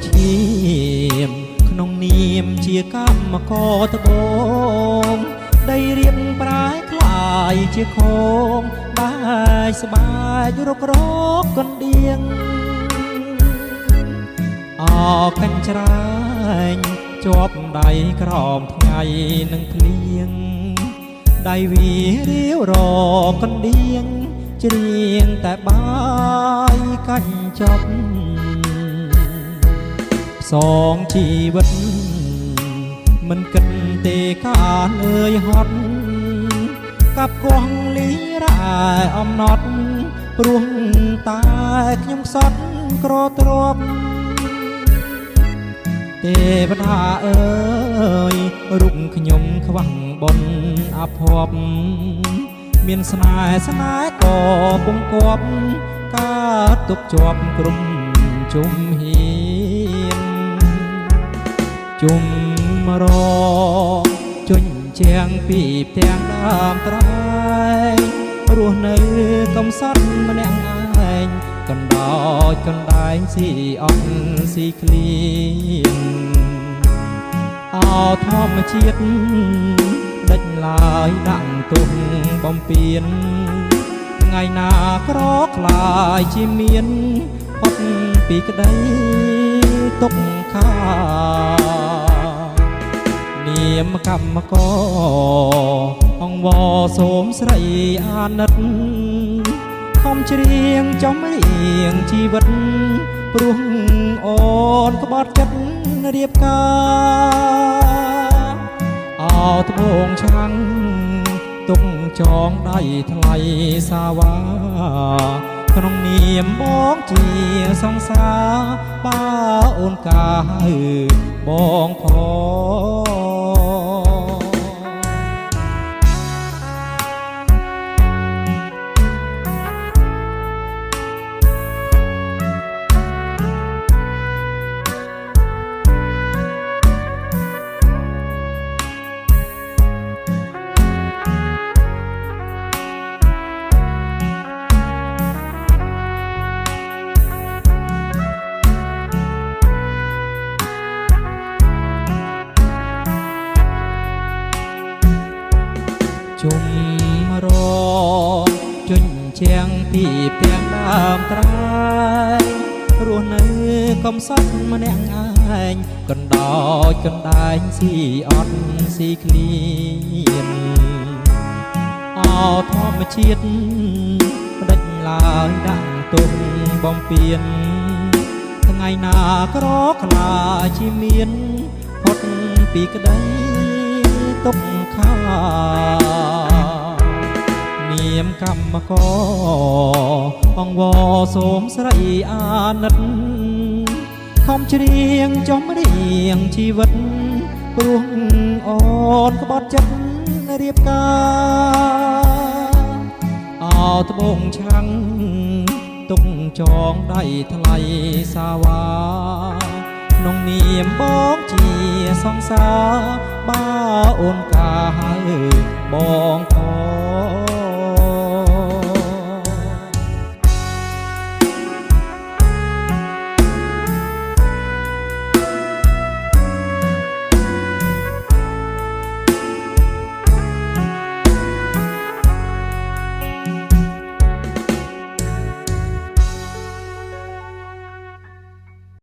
ឈាមក្នុងនាមជាកម្មករត្បូងដីរៀបប្រែคล้ายជាខោងបាយស្បែករករកកណ្ដៀងអកាញ់ច្រែងជាប់ដៃក្រោមថ្ងៃនឹងភ្លៀងដៃវារាវរកណ្ដៀងច្រៀងតែបាយកាច់ចប់ផ្សងជីវិតមិនគិតទេការអើយហត់កាប់គង់លីរ៉ែអំណត់ព្រោះតែខ្ញុំសត់ក្រទ្របទេវតាអើយរូបខ្ញុំខ្វះបុណ្យអភ័ព្វមានស្នេហ៍ក៏ពងគប់កើតទុកជាប់ក្រុមជុំហ៊ានជុំរជញ្ជាំងពីផ្ទាំងដើមត្រែងរស់នៅកំសត់ម្នាក់ឯងកណ្ដោចកណ្ដែងស៊ីអត់ស៊ីឃ្លៀងអោធម្មជាតិដេចឡើយដាក់ទុំបំពេញថ្ងៃណាក្រខ្លាយជាមានផុតពីក្តីទុកខានាមកម្មករអង្គវសូមស្រីអាណិតខំច្រៀងចំរៀងជីវិតព្រោះអូនក្បត់ចិត្តរៀបការអោត្បូងឆាំងទុកចងដៃថ្លៃសាវាក្នុងនាមបងជាសង្សារបើអូនកាយបងផងជុំរជញ្ជាំងពីផ្ទាំងដើមត្រែងរស់នៅកំសត់ម្នាក់ឯងកណ្ដោចកណ្ដែងស៊ីអត់ស៊ីឃ្លៀនអោធម្មជាតិដេចឡើយដាក់ទុំបំពេញថ្ងៃណាក្រខ្លាជាមានផុតពីក្តីទុកខានាមកម្មករអង្គវសូមស្រីអាណិតខំច្រៀងចំរៀងជីវិតព្រោះអូនក្បត់ចិត្តរៀបការអោត្បូងឆាំងទុកចងដៃថ្លៃសាវាក្នុងនាមបងជាសង្សារបើអូនកាយបងផង